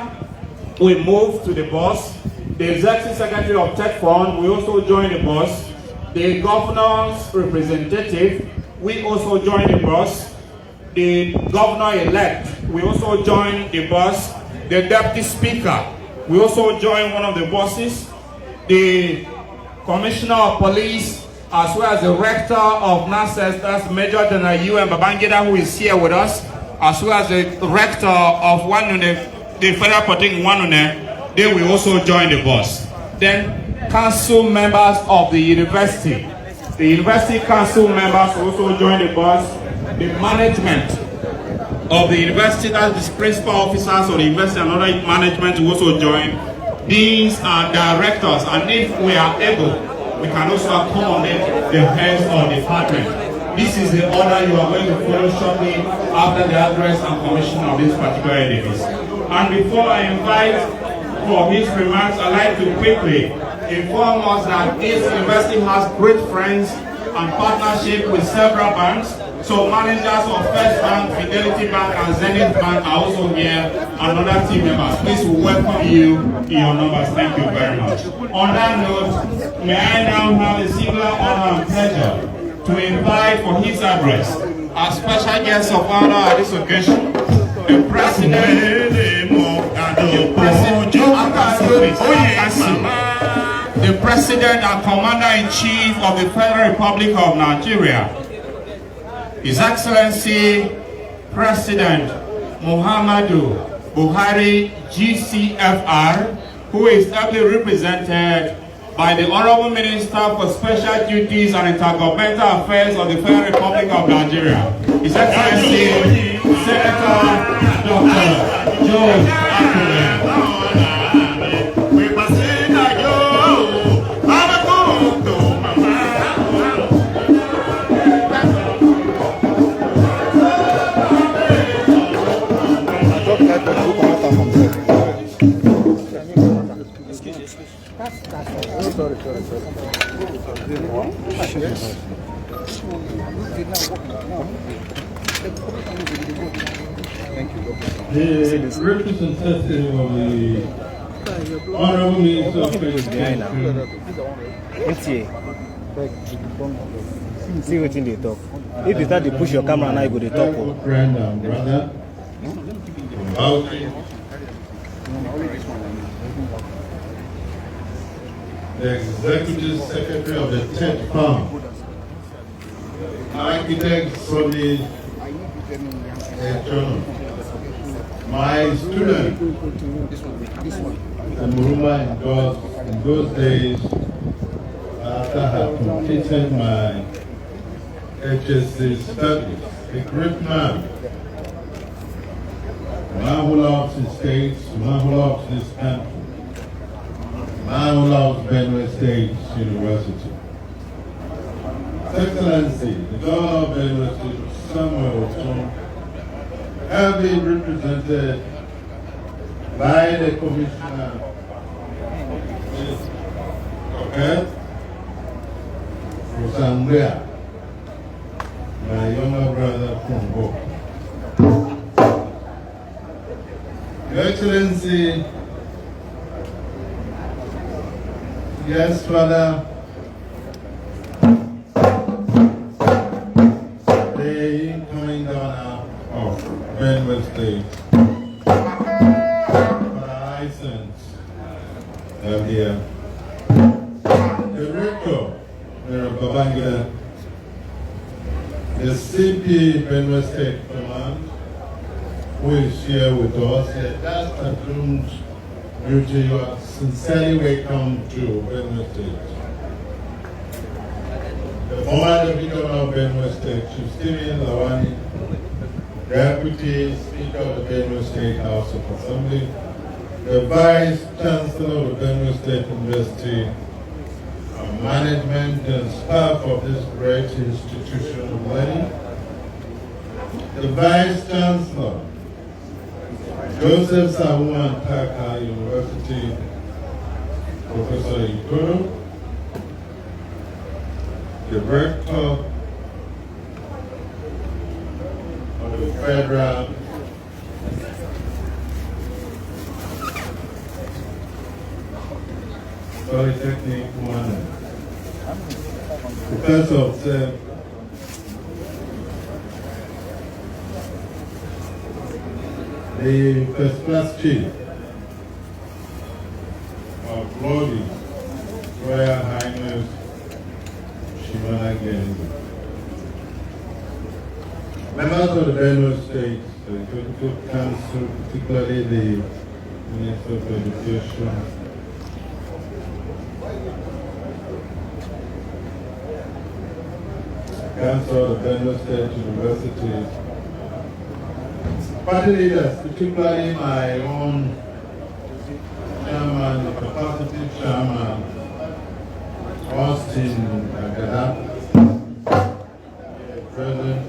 Speaker 1: will move to the bus. The executive secretary of Tech Fund will also join the bus. The governor's representative will also join the bus. The governor-elect will also join the bus. The deputy speaker will also join one of the buses. The commissioner of police, as well as the rector of NASES, that's Major General U.M. Babangida, who is here with us, as well as the rector of Wanune, the Federal Polytechnic Wanune, they will also join the bus. Then council members of the university council members will also join the bus. The management of the university, that's the principal officers of the university and other management will also join. Deans and directors, and if we are able, we can also accommodate the heads of the department. This is the order you are going to follow shortly after the address and commission of this particular edifice. And before I invite for his remarks, I'd like to quickly inform us that this university has great friends and partnership with several banks. So managers of First Bank, Fidelity Bank, and Zenith Bank are also here, and other team members. Please, we welcome you in your numbers. Thank you very much. On that note, may I now have the singular honor and pleasure to invite for his address our special guest of honor at this occasion, the President, the President and Commander-in-Chief of the Federal Republic of Nigeria, His Excellency President Muhammadu Buhari GCFR, who is ably represented by the Honorable Minister for Special Duties and Intergovernmental Affairs of the Federal Republic of Nigeria, His Excellency Senator Dr. George Akume.
Speaker 5: The representative of the Honorable Minister of Education.
Speaker 6: See what they talk. If you start to push your camera now, you go to talk.
Speaker 5: Friend and brother. The Executive Secretary of the Tech Fund. Architect Sonny Journal. My student, Muruma, in those days, after I had completed my HSC studies, a great man who loves his state, man who loves this country, man who loves Benue State University. His Excellency, the Governor of Benue State, Samuel Otom, heavily represented by the Commissioner of Health, Rosambia, my younger brother from Go. Your Excellency,
Speaker 4: Yes, Father. The incoming governor of Benue State, Father Hisense, are here. The rector, Mayor Babangida, the CP Benue State Command, who is here with us, that's assumed duty. You are sincerely welcome to Benue State. The former Deputy Governor of Benue State, Chief Stephen Lawani, Deputy Speaker of the Benue State House of Assembly, the Vice Chancellor of the Benue State University, management and staff of this great institution of learning, the Vice Chancellor, Joseph Sawan Taka University, Professor Ikoro, the Rector of the Federal Polytechnic One, Professor of the First Class Chief of Glory, Royal Highness Shimana Genzi. Members of the Benue State Executive Council, particularly the Minister of Education, Council of the Benue State University, party leaders, particularly my own chairman, the capacity chairman, Austin Agada, President,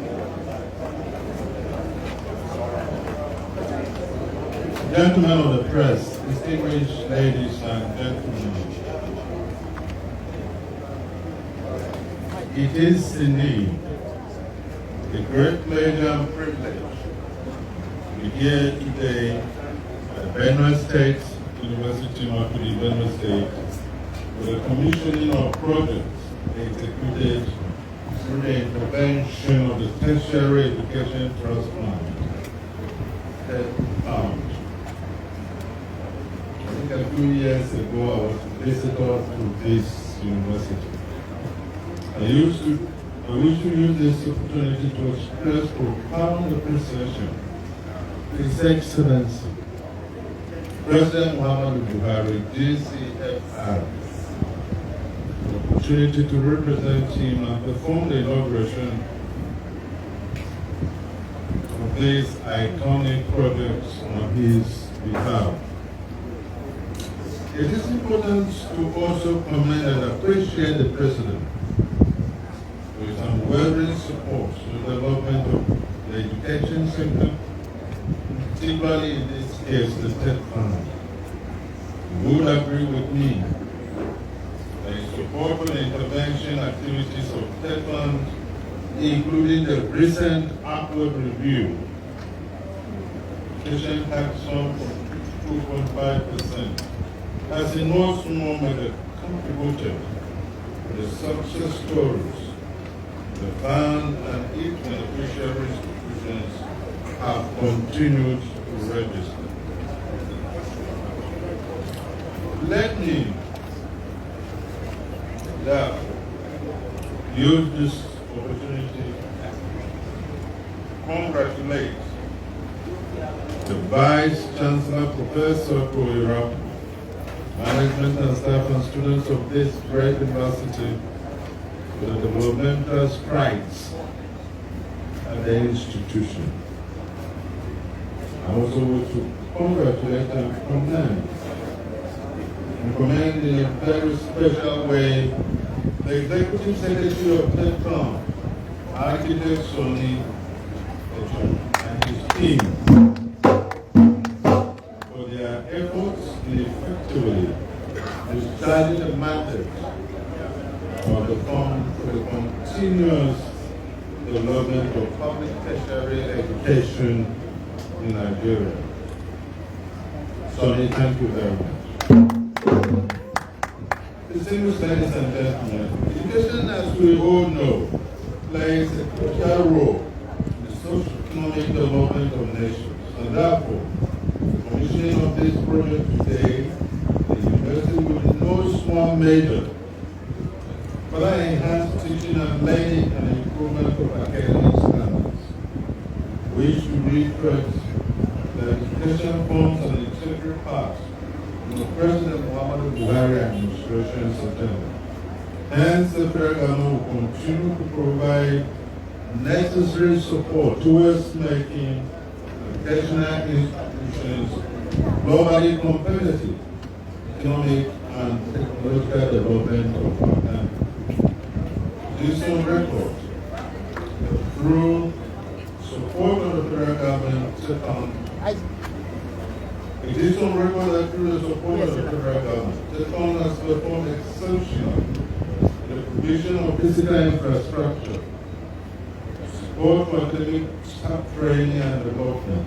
Speaker 4: gentlemen of the press, distinguished ladies and gentlemen, it is indeed a great pleasure and privilege to be here today at Benue State University, Makudi, Benue State, with the commissioning of projects executed through the intervention of the Tertiary Education Trust Fund. I think a few years ago I was a visitor to this university. I wish to use this opportunity to express profound appreciation to His Excellency, President Muhammadu Buhari, GCFR, the opportunity to represent him and perform the inauguration of these iconic projects on his behalf. It is important to also commend and appreciate the President for his unwavering support to the development of the education sector, particularly in this case the TED Fund. You would agree with me that his support for the intervention activities of TED Fund, including the recent upward review, education tax sum of 2.5%, has in no small measure contributed to the success stories the fund and its beneficiary institutions have continued to register. Let me now use this opportunity to congratulate the Vice Chancellor, Professor Koira, management and staff and students of this great university for the developmental strides at the institution. I also wish to congratulate and commend in a very special way the Executive Secretary of TED Fund, Architect Sonny and his team for their efforts in effectively discharging the mandate of the fund for the continuous development of public tertiary education in Nigeria. Sonny, thank you very much. Distinguished ladies and gentlemen, education, as we all know, plays a crucial role in the socio-economic development of nations. And therefore, the commissioning of this project today, the university will be no small measure further enhance teaching and learning and improvement of academic standards. We should reiterate that education forms an integral part of the President Muhammadu Buhari administration's agenda. Hence, the federal government will continue to provide necessary support towards making educational institutions globally competitive, economic and technological development of our country. It is on record through support of the federal government, it is on record that through the support of the federal government, TECON has performed exceptional in the provision of physical infrastructure, support for academic staff training and development,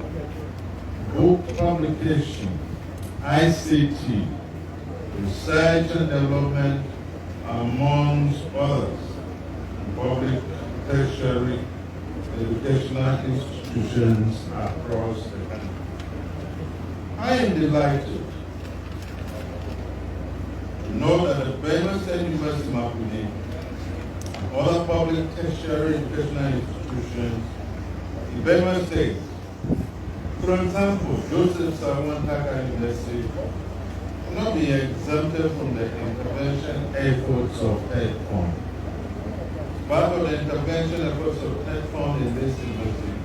Speaker 4: book publication, ICT, research and development, amongst others, public, tertiary, educational institutions across the country. I am delighted to know that the Benue State University Makurdi and other public tertiary educational institutions in Benue State, for example, Joseph Sarwan Taka University, will not be exempted from the intervention efforts of TECON. Part of the intervention efforts of TECON in this university,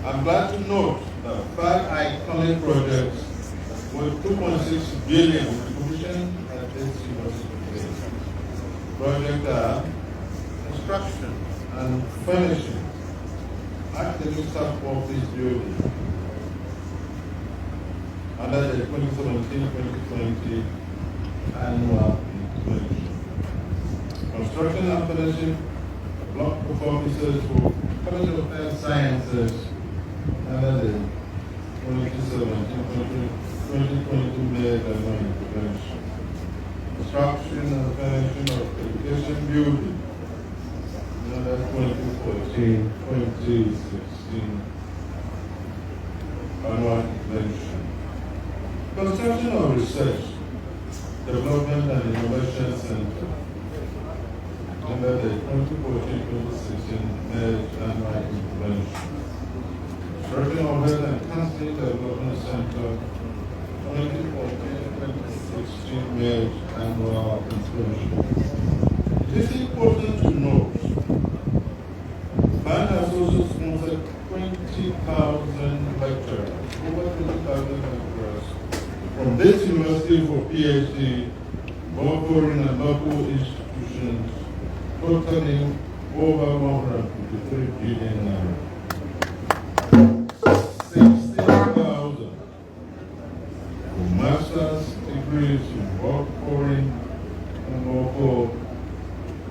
Speaker 4: I'm glad to note that 5 iconic projects with 2.6 billion commissioned at this university. Projects are construction and furnishing, academic staff office building, under the 2017-2020 annual implementation. Construction and finishing block performances for College of Health Sciences under the 2017-2022 Med annual intervention. Construction and finishing of education building under 2014-2016 annual intervention. Construction of Research, Development and Innovation Center under the 2014-2016 Med annual intervention. Construction of Health and Counseling Development Center 2014-2016 Med annual intervention. It is important to note BAN has also sponsored 20,000 lecturers, over 20,000 lecturers from this university for PhD, both foreign and local institutions, totaling over 153 billion naira. 60,000 for master's degrees in both foreign and local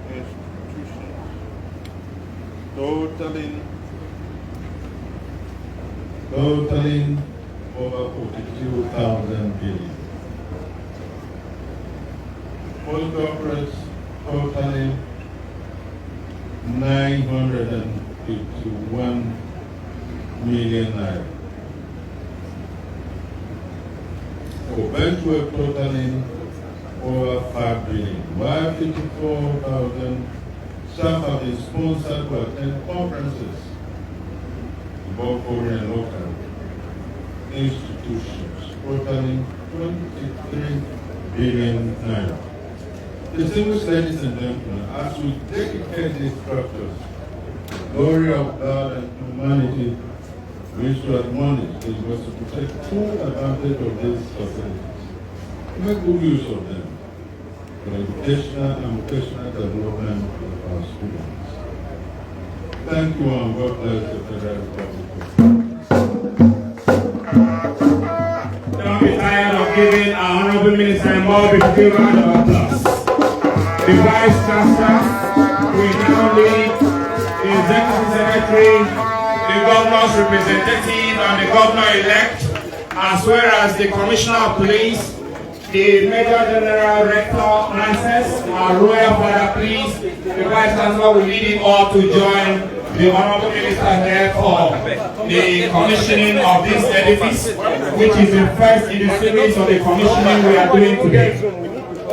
Speaker 4: institutions, totaling over 42,000 billion. Post corporates totaling 951 million naira. For bench work totaling over 5 billion. While 54,000 staff have been sponsored to attend conferences in both foreign and local institutions, totaling 23 billion naira. Distinguished ladies and gentlemen, as we dedicate these structures, the glory of God and humanity, we should admonish the university to take full advantage of these facilities, to make good use of them for educational and vocational development of our students. Thank you and God bless the Federal Republic.
Speaker 1: Don't be tired of giving our Honorable Minister a more big round of applause. The Vice Chancellor will now lead the Executive Secretary, the Governor's representative and the Governor-elect, as well as the Commissioner of Police, the Major General Rector Francis, our Royal Father, please, the Vice Chancellor will lead it all to join the Honorable Minister here for the commissioning of this edifice, which is the first in the series of the commissioning we are doing today.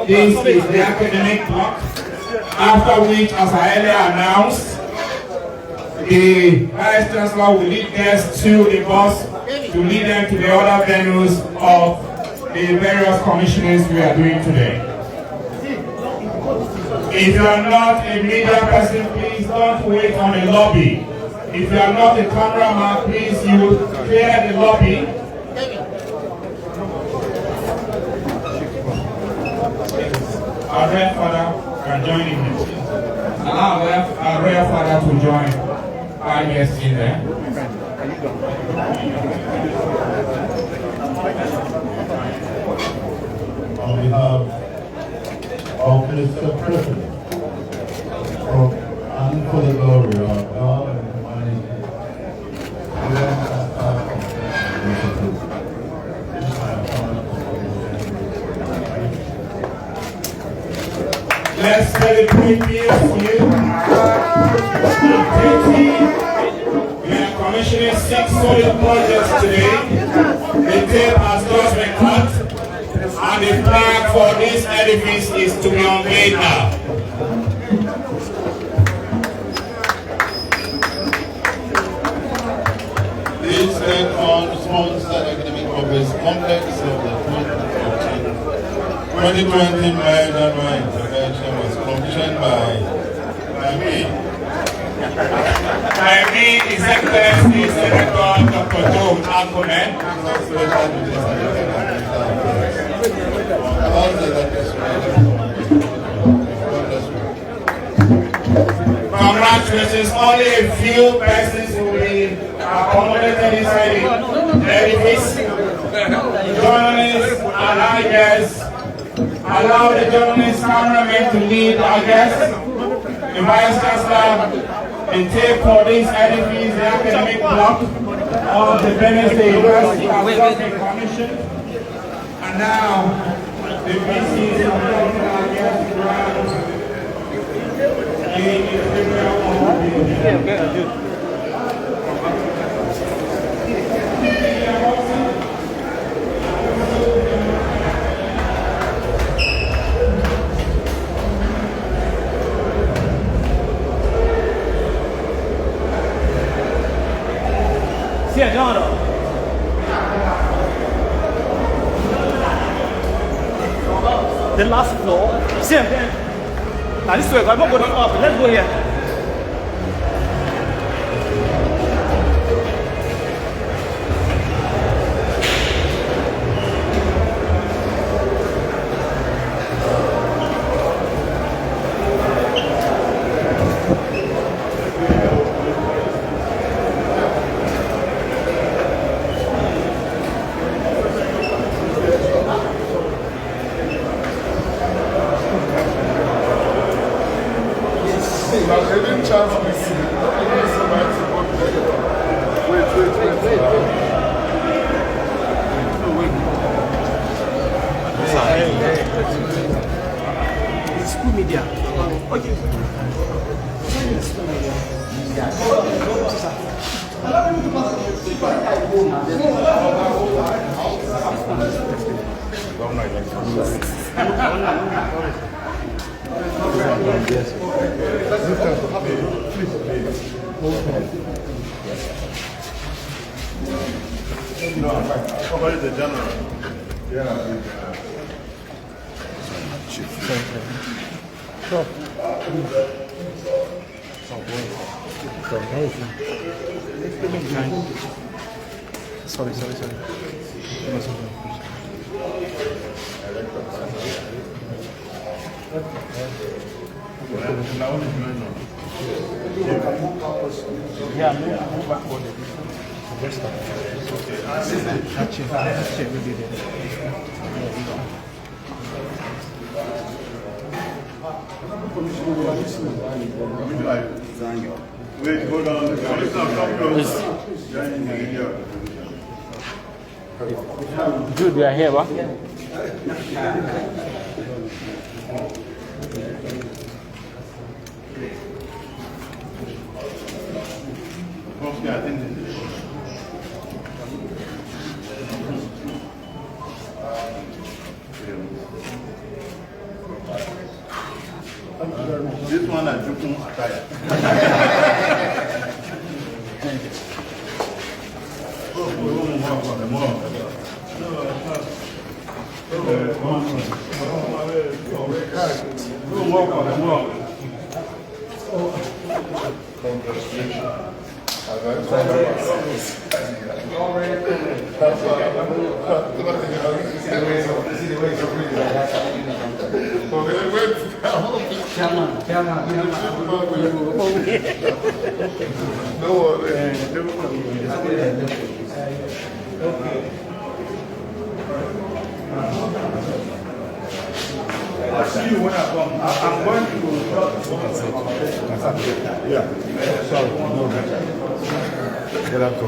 Speaker 1: This is the academic block, after which, as I earlier announced, the Vice Chancellor will lead guests to the bus to lead them to the other venues of the various commissionings we are doing today. If you are not a media person, please don't wait on the lobby. If you are not a cameraman, please you clear the lobby. Our Royal Father can join in this. Allow our Royal Father to join our guests in there.
Speaker 7: On behalf of Mr. President, and for the glory of God and humanity,
Speaker 1: let's celebrate PSU. We are commissioning 6 solar projects today. The tape has just been cut, and the flag for this edifice is to be unveiled now.
Speaker 7: This sponsored academic office complex of the 2020 January intervention was commissioned by me.
Speaker 1: By me, His Excellency Senator Dr. Joe Akumen. Congratulations, only a few persons will be accommodated inside the edifice. Journalists and our guests, allow the journalists, cameramen to lead our guests. The Vice Chancellor, the tape for this edifice, the academic block of the Benin State University has just been commissioned. And now, the VCs are welcoming our guests around.
Speaker 6: The last floor. Same thing. Now this way, I'm not going up. Let's go here. School media. Okay.
Speaker 7: The general.
Speaker 6: Sorry. Yeah, move backward.
Speaker 7: Wait, hold on.
Speaker 6: Dude, we are here, what?
Speaker 7: This one is Jukun attire.
Speaker 4: I'll see you when I come. I'm going to yeah. Sorry. No. Get up to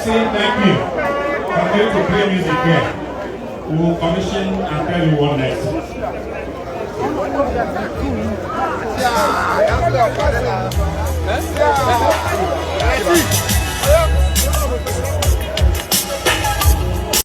Speaker 1: Thank you. I'm going to play music here. We will commission and tell you what next.